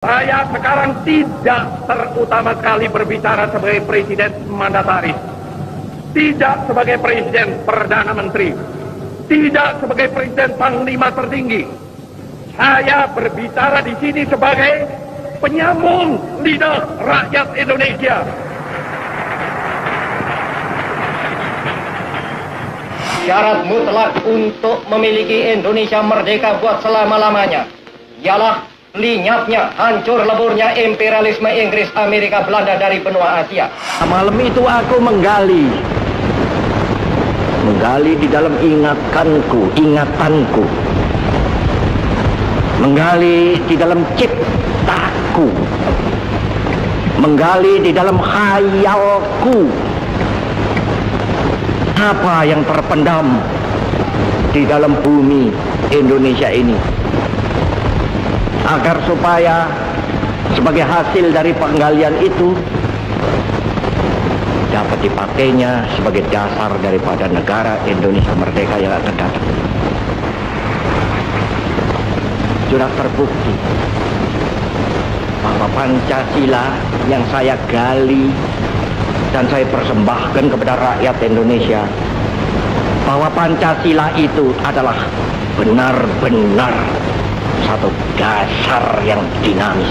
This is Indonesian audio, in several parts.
Saya sekarang tidak terutama sekali berbicara sebagai presiden mandataris, tidak sebagai presiden perdana menteri, tidak sebagai presiden panglima tertinggi. Saya berbicara di sini sebagai penyambung lidah rakyat Indonesia. Syarat mutlak untuk memiliki Indonesia merdeka buat selama-lamanya ialah lenyapnya, hancur leburnya imperialisme Inggris, Amerika, Belanda dari benua Asia. Malam itu aku menggali di dalam ingatanku, menggali di dalam ciptaku, menggali di dalam khayalku. Apa yang terpendam di dalam bumi Indonesia ini, agar supaya sebagai hasil dari penggalian itu dapat dipakainya sebagai dasar daripada negara Indonesia merdeka yang akan datang. Sudah terbukti bahwa Pancasila yang saya gali dan saya persembahkan kepada rakyat Indonesia, bahwa Pancasila itu adalah benar-benar satu dasar yang dinamis,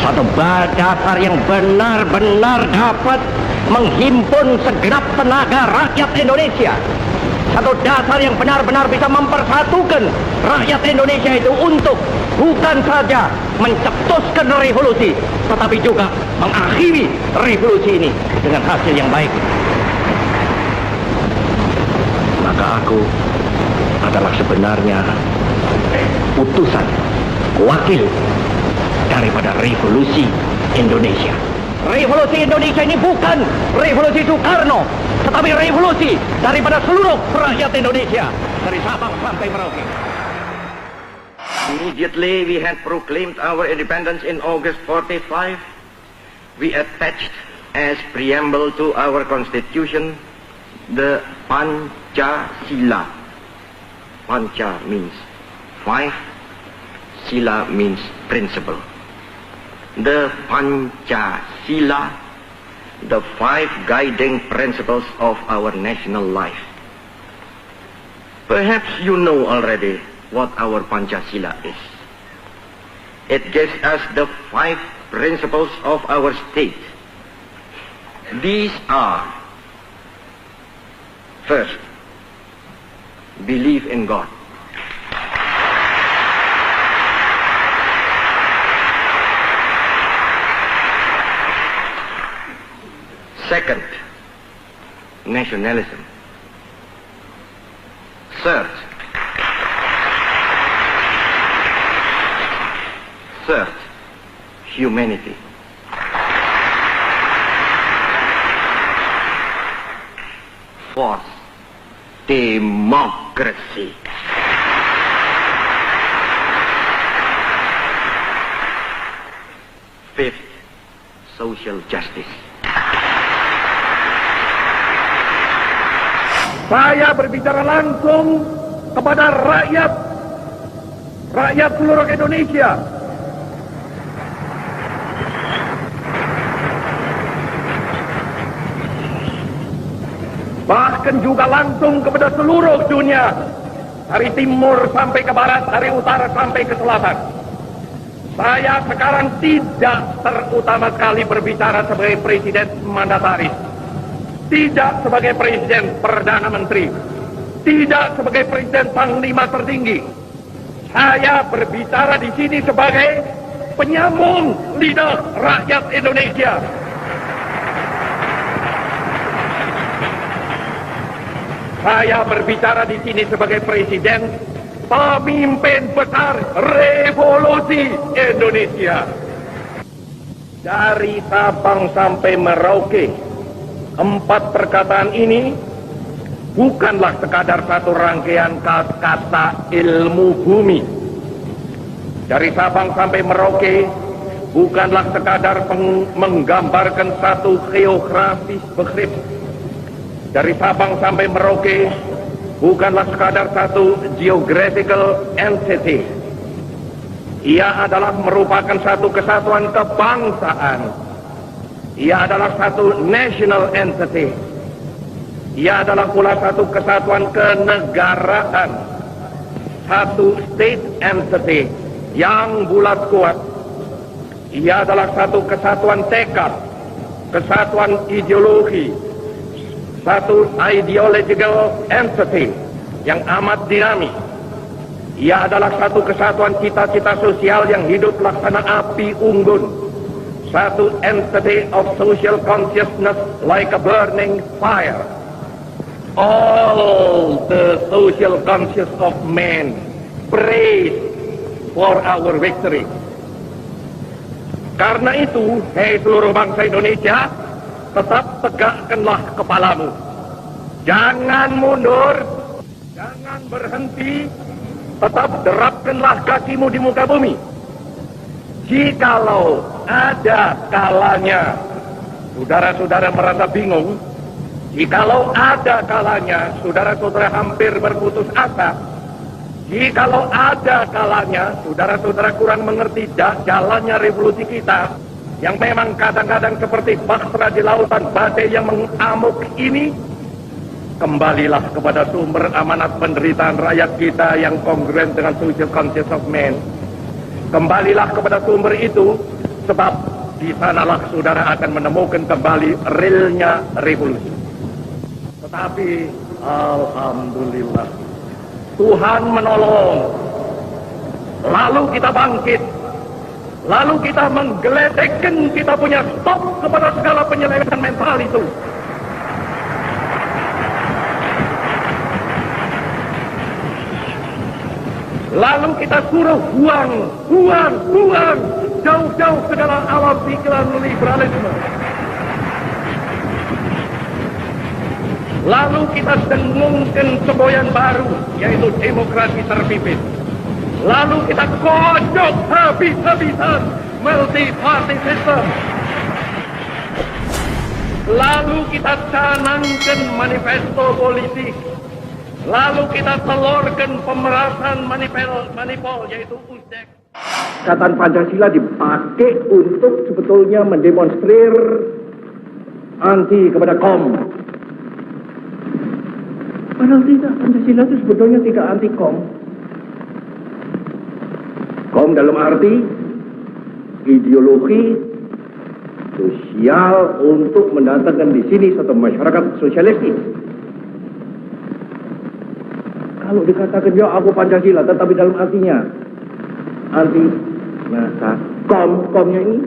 satu dasar yang benar-benar dapat menghimpun segenap tenaga rakyat Indonesia, satu dasar yang benar-benar bisa mempersatukan rakyat Indonesia itu untuk bukan saja mencetuskan revolusi, tetapi juga mengakhiri revolusi ini dengan hasil yang baik. Maka aku adalah sebenarnya utusan, wakil daripada revolusi Indonesia. Revolusi Indonesia ini bukan revolusi Soekarno, tetapi revolusi daripada seluruh rakyat Indonesia, dari Sabang sampai Merauke. Immediately we had proclaimed our independence in August 45. We attached as preamble to our constitution the Pancasila. Panca means five, Sila means principle. The Pancasila, the five guiding principles of our national life. Perhaps you know already what our Pancasila is. It gives us the five principles of our state. These are: first, believe in God. Second, nationalism. Third, humanity. Fourth, democracy. Fifth, social justice. Saya berbicara langsung kepada rakyat seluruh Indonesia. Bahkan juga langsung kepada seluruh dunia, dari timur sampai ke barat, dari utara sampai ke selatan. Saya sekarang tidak terutama sekali berbicara sebagai presiden mandataris, tidak sebagai presiden perdana menteri, tidak sebagai presiden panglima tertinggi. Saya berbicara di sini sebagai penyambung lidah rakyat Indonesia. Saya berbicara di sini sebagai presiden pemimpin besar revolusi Indonesia. Dari Sabang sampai Merauke, 4 perkataan ini bukanlah sekadar satu rangkaian kata ilmu bumi. Dari Sabang sampai Merauke bukanlah sekadar menggambarkan satu geografis begrip. Dari Sabang sampai Merauke bukanlah sekadar satu geographical entity. Ia adalah merupakan satu kesatuan kebangsaan. Ia adalah satu national entity. Ia adalah pula satu kesatuan kenegaraan. Satu state entity yang bulat kuat. Ia adalah satu kesatuan tekad, kesatuan ideologi, satu ideological entity yang amat dinamis. Ia adalah satu kesatuan cita-cita sosial yang hidup laksana api unggun. Satu entity of social consciousness like a burning fire. All the social conscious of men praise for our victory. Karena itu, hei seluruh bangsa Indonesia, tetap tegakkanlah kepalamu. Jangan mundur, jangan berhenti, tetap derapkanlah kakimu di muka bumi. Jikalau ada kalanya saudara-saudara merasa bingung, jikalau ada kalanya saudara-saudara hampir berputus asa, jikalau ada kalanya saudara-saudara kurang mengerti jalannya revolusi kita, yang memang kadang-kadang seperti bahtera di lautan badai yang mengamuk ini, kembalilah kepada sumber amanat penderitaan rakyat kita yang kongruent dengan social conscience of man. Kembalilah kepada sumber itu, sebab di sanalah saudara akan menemukan kembali realnya revolusi. Tetapi alhamdulillah, Tuhan menolong. Lalu kita bangkit. Lalu kita menggeledekan, kita punya stop kepada segala penyelewengan mental itu. Lalu kita suruh buang jauh-jauh segala awal pikiran liberalisme. Lalu kita dengungkan semboyan baru, yaitu demokrasi terpimpin. Lalu kita kocok habis-habisan multi-party system. Lalu kita canangkan manifesto politik. Lalu kita telurkan pemerasan manipul, yaitu USDEK. Ikatan Pancasila dipakai untuk sebetulnya mendemonstrir anti kepada KOM. Padahal tidak, Pancasila itu sebetulnya tidak anti KOM. KOM dalam arti ideologi sosial untuk mendatangkan di sini satu masyarakat sosialistik. Kalau dikatakan ya aku Pancasila, tetapi dalam artinya anti masa komnya ini,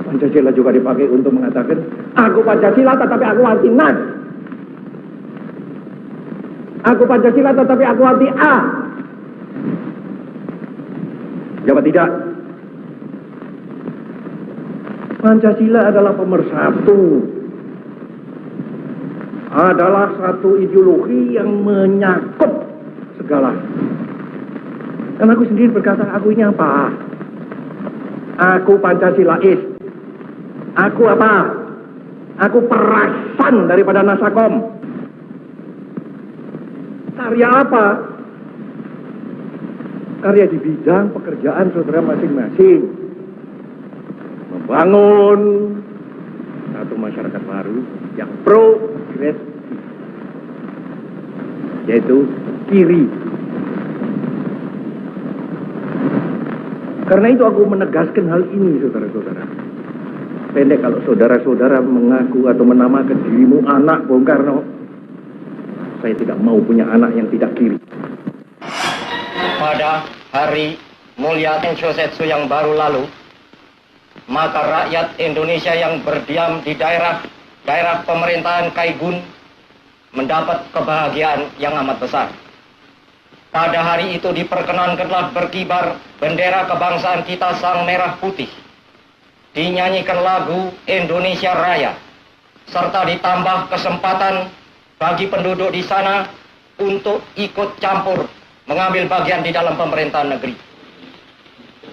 Pancasila juga dipakai untuk mengatakan aku Pancasila tetapi aku anti NAS. Aku Pancasila tetapi aku anti A. Jawab tidak. Pancasila adalah pemersatu. Adalah satu ideologi yang menyakup segala. Dan aku sendiri berkata, aku ini apa? Aku Pancasilais. Aku apa? Aku perasan daripada Nasakom. Karya apa? Karya di bidang pekerjaan saudara masing-masing. Membangun satu masyarakat baru yang progresif, yaitu kiri. Karena itu aku menegaskan hal ini, saudara-saudara. Pendek kalau saudara-saudara mengaku atau menamakan dirimu anak Bung Karno, saya tidak mau punya anak yang tidak kiri. Pada hari mulia Tenshosetsu yang baru lalu, maka rakyat Indonesia yang berdiam di daerah pemerintahan Kaigun mendapat kebahagiaan yang amat besar. Pada hari itu diperkenankanlah berkibar bendera kebangsaan kita sang merah putih. Dinyanyikan lagu Indonesia Raya, serta ditambah kesempatan bagi penduduk di sana untuk ikut campur mengambil bagian di dalam pemerintahan negeri.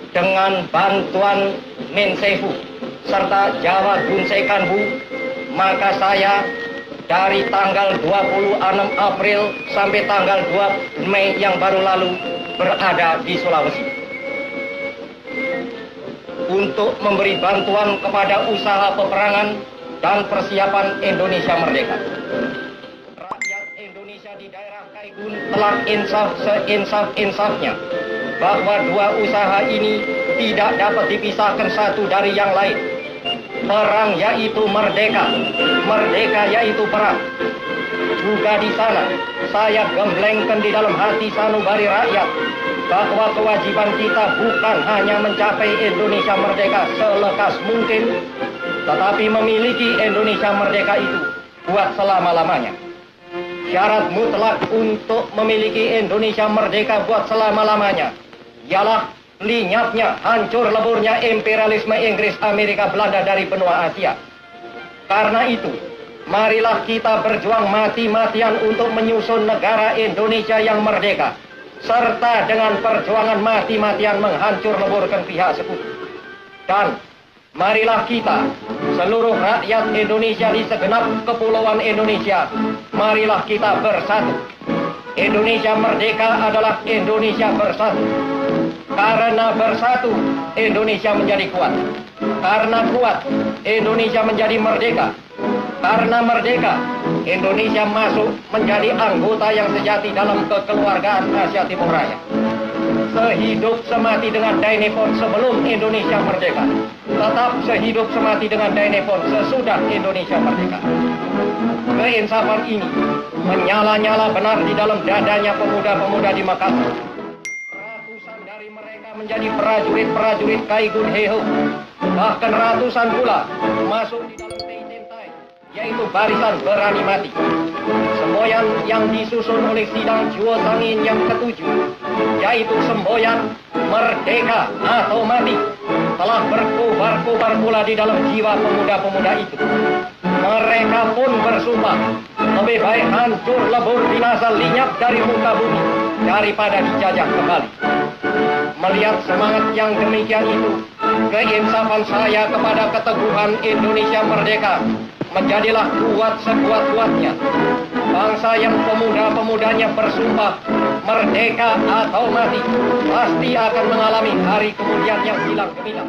Dengan bantuan Mensehu serta Jawa Gunsekanbu, maka saya dari tanggal 26 April sampai tanggal 2 Mei yang baru lalu berada di Sulawesi untuk memberi bantuan kepada usaha peperangan dan persiapan Indonesia merdeka. Rakyat Indonesia di daerah Kaigun telah insaf seinsaf-insafnya bahwa dua usaha ini tidak dapat dipisahkan satu dari yang lain. Perang yaitu merdeka, merdeka yaitu perang. Juga di sana, saya gemblengkan di dalam hati sanubari rakyat bahwa kewajiban kita bukan hanya mencapai Indonesia merdeka selekas mungkin, tetapi memiliki Indonesia merdeka itu buat selama-lamanya. Syarat mutlak untuk memiliki Indonesia merdeka buat selama-lamanya ialah lenyapnya, hancur leburnya imperialisme Inggris, Amerika, Belanda dari benua Asia. Karena itu, marilah kita berjuang mati-matian untuk menyusun negara Indonesia yang merdeka, serta dengan perjuangan mati-matian menghancur leburkan pihak sekutu. Dan marilah kita, seluruh rakyat Indonesia di segenap kepulauan Indonesia, marilah kita bersatu. Indonesia merdeka adalah Indonesia bersatu. Karena bersatu, Indonesia menjadi kuat. Karena kuat, Indonesia menjadi merdeka. Karena merdeka, Indonesia masuk menjadi anggota yang sejati dalam kekeluargaan Asia Timur Raya. Sehidup semati dengan Dainipon sebelum Indonesia merdeka, tetap sehidup semati dengan Dainipon sesudah Indonesia merdeka. Keinsafan ini menyala-nyala benar di dalam dadanya pemuda-pemuda di Makassar. Ratusan dari mereka menjadi prajurit-prajurit Kaigun Heho. Bahkan ratusan pula masuk di dalam Tei-Tentai, yaitu barisan berani mati. Semboyan yang disusun oleh sidang Juo Sangin yang ketujuh, yaitu semboyan merdeka atau mati, telah berkobar-kobar pula di dalam jiwa pemuda-pemuda itu. Mereka pun bersumpah, lebih baik hancur lebur binasa lenyap dari muka bumi daripada dijajah kembali. Melihat semangat yang demikian itu, keinsafan saya kepada keteguhan Indonesia merdeka menjadilah kuat sekuat-kuatnya. Bangsa yang pemuda-pemudanya bersumpah merdeka atau mati pasti akan mengalami hari kemudian yang hilang gemilang.